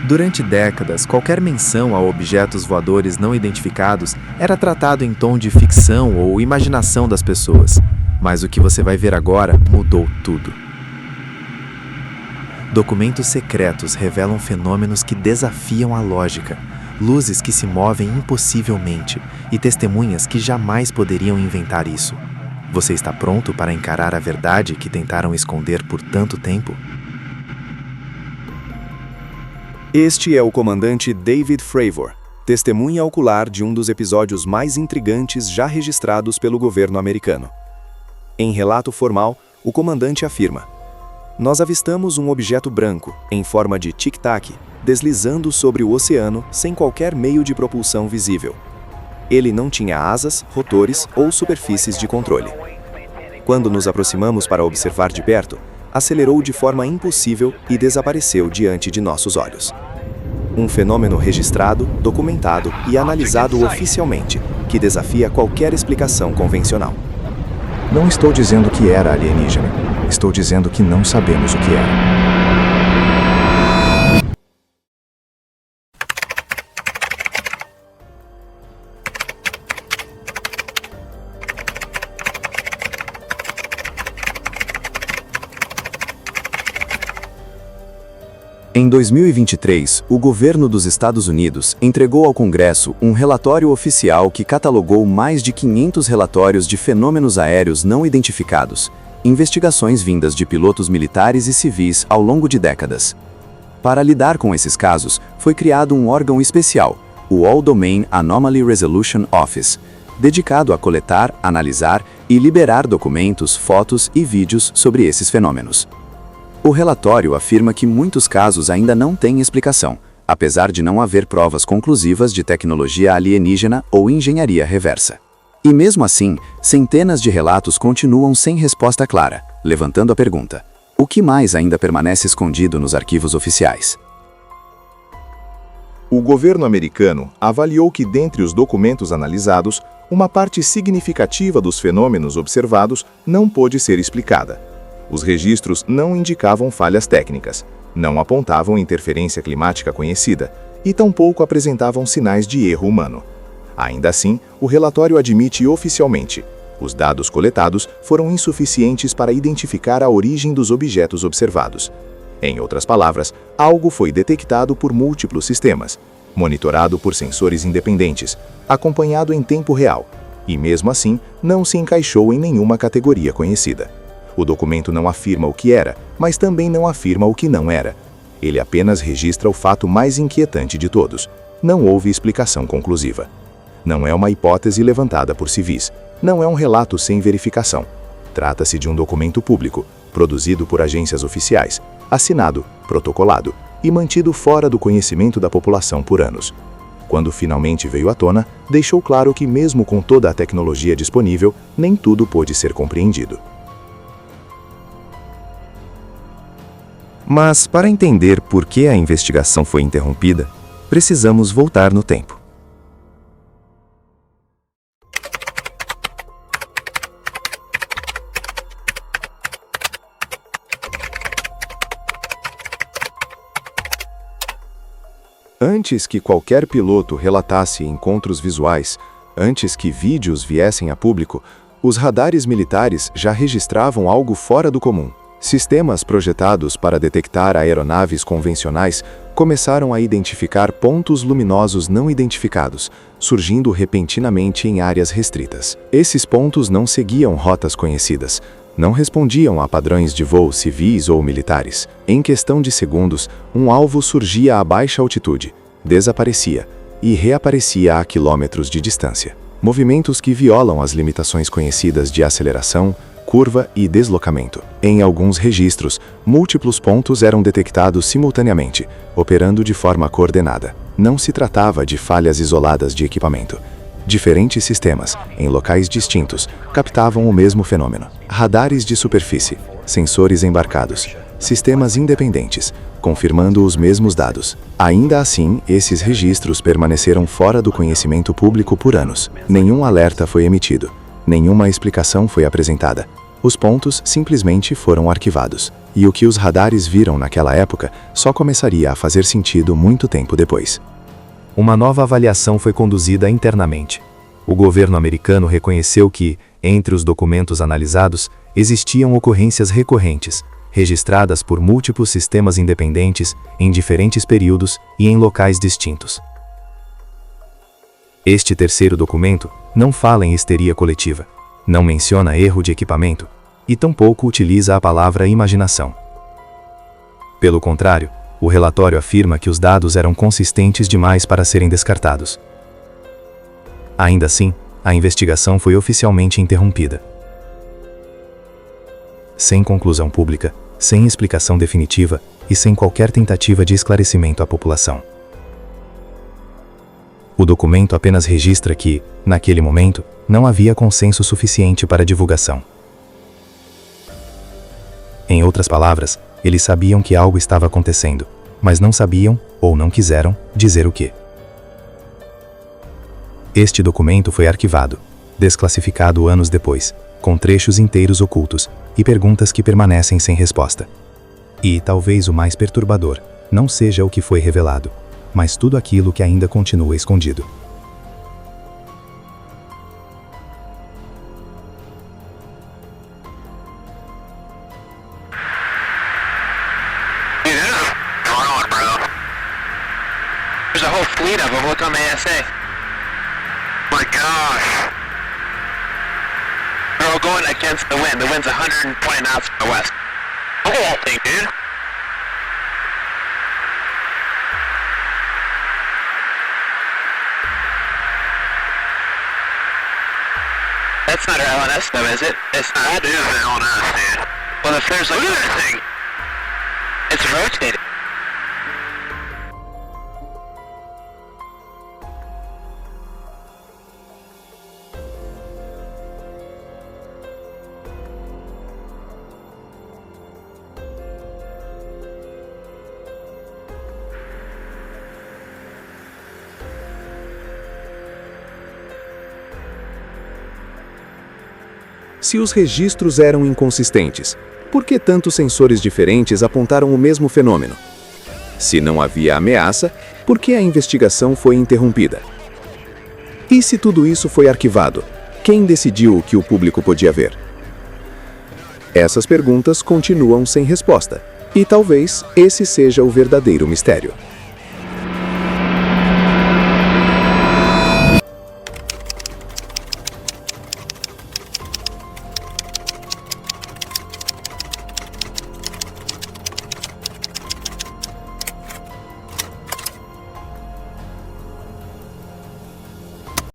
Durante décadas, qualquer menção a objetos voadores não identificados era tratado em tom de ficção ou imaginação das pessoas. Mas o que você vai ver agora mudou tudo. Documentos secretos revelam fenômenos que desafiam a lógica, luzes que se movem impossivelmente e testemunhas que jamais poderiam inventar isso. Você está pronto para encarar a verdade que tentaram esconder por tanto tempo? Este é o comandante David Fravor, testemunha ocular de um dos episódios mais intrigantes já registrados pelo governo americano. Em relato formal, o comandante afirma: "Nós avistamos um objeto branco, em forma de tic-tac, deslizando sobre o oceano sem qualquer meio de propulsão visível. Ele não tinha asas, rotores ou superfícies de controle. Quando nos aproximamos para observar de perto, acelerou de forma impossível e desapareceu diante de nossos olhos. Um fenômeno registrado, documentado e analisado oficialmente, que desafia qualquer explicação convencional." Não estou dizendo que era alienígena. Estou dizendo que não sabemos o que era. Em 2023, o governo dos Estados Unidos entregou ao Congresso um relatório oficial que catalogou mais de 500 relatórios de fenômenos aéreos não identificados, investigações vindas de pilotos militares e civis ao longo de décadas. Para lidar com esses casos, foi criado um órgão especial, o All Domain Anomaly Resolution Office, dedicado a coletar, analisar e liberar documentos, fotos e vídeos sobre esses fenômenos. O relatório afirma que muitos casos ainda não têm explicação, apesar de não haver provas conclusivas de tecnologia alienígena ou engenharia reversa. E mesmo assim, centenas de relatos continuam sem resposta clara, levantando a pergunta: o que mais ainda permanece escondido nos arquivos oficiais? O governo americano avaliou que, dentre os documentos analisados, uma parte significativa dos fenômenos observados não pôde ser explicada. Os registros não indicavam falhas técnicas, não apontavam interferência climática conhecida e tampouco apresentavam sinais de erro humano. Ainda assim, o relatório admite oficialmente: os dados coletados foram insuficientes para identificar a origem dos objetos observados. Em outras palavras, algo foi detectado por múltiplos sistemas, monitorado por sensores independentes, acompanhado em tempo real, e mesmo assim não se encaixou em nenhuma categoria conhecida. O documento não afirma o que era, mas também não afirma o que não era. Ele apenas registra o fato mais inquietante de todos: não houve explicação conclusiva. Não é uma hipótese levantada por civis, não é um relato sem verificação. Trata-se de um documento público, produzido por agências oficiais, assinado, protocolado e mantido fora do conhecimento da população por anos. Quando finalmente veio à tona, deixou claro que, mesmo com toda a tecnologia disponível, nem tudo pôde ser compreendido. Mas, para entender por que a investigação foi interrompida, precisamos voltar no tempo. Antes que qualquer piloto relatasse encontros visuais, antes que vídeos viessem a público, os radares militares já registravam algo fora do comum. Sistemas projetados para detectar aeronaves convencionais começaram a identificar pontos luminosos não identificados, surgindo repentinamente em áreas restritas. Esses pontos não seguiam rotas conhecidas, não respondiam a padrões de voo civis ou militares. Em questão de segundos, um alvo surgia a baixa altitude, desaparecia e reaparecia a quilômetros de distância. Movimentos que violam as limitações conhecidas de aceleração, curva e deslocamento. Em alguns registros, múltiplos pontos eram detectados simultaneamente, operando de forma coordenada. Não se tratava de falhas isoladas de equipamento. Diferentes sistemas, em locais distintos, captavam o mesmo fenômeno. Radares de superfície, sensores embarcados, sistemas independentes, confirmando os mesmos dados. Ainda assim, esses registros permaneceram fora do conhecimento público por anos. Nenhum alerta foi emitido. Nenhuma explicação foi apresentada. Os pontos simplesmente foram arquivados, e o que os radares viram naquela época só começaria a fazer sentido muito tempo depois. Uma nova avaliação foi conduzida internamente. O governo americano reconheceu que, entre os documentos analisados, existiam ocorrências recorrentes, registradas por múltiplos sistemas independentes, em diferentes períodos e em locais distintos. Este terceiro documento não fala em histeria coletiva, não menciona erro de equipamento, e tampouco utiliza a palavra imaginação. Pelo contrário, o relatório afirma que os dados eram consistentes demais para serem descartados. Ainda assim, a investigação foi oficialmente interrompida. Sem conclusão pública, sem explicação definitiva e sem qualquer tentativa de esclarecimento à população. O documento apenas registra que, naquele momento, não havia consenso suficiente para divulgação. Em outras palavras, eles sabiam que algo estava acontecendo, mas não sabiam, ou não quiseram, dizer o quê. Este documento foi arquivado, desclassificado anos depois, com trechos inteiros ocultos e perguntas que permanecem sem resposta. E, talvez o mais perturbador, não seja o que foi revelado, mas tudo aquilo que ainda continua escondido. There's a whole fleet of them. Look on the ASA. My gosh. They're all going against the wind. The wind's 120 knots from the west. Look at that thing, dude. That's not our LNS though, is it? It's not. That is the LNS, dude. Well, if there's like... Look at that thing. It's rotating. Se os registros eram inconsistentes, por que tantos sensores diferentes apontaram o mesmo fenômeno? Se não havia ameaça, por que a investigação foi interrompida? E se tudo isso foi arquivado, quem decidiu o que o público podia ver? Essas perguntas continuam sem resposta, e talvez esse seja o verdadeiro mistério.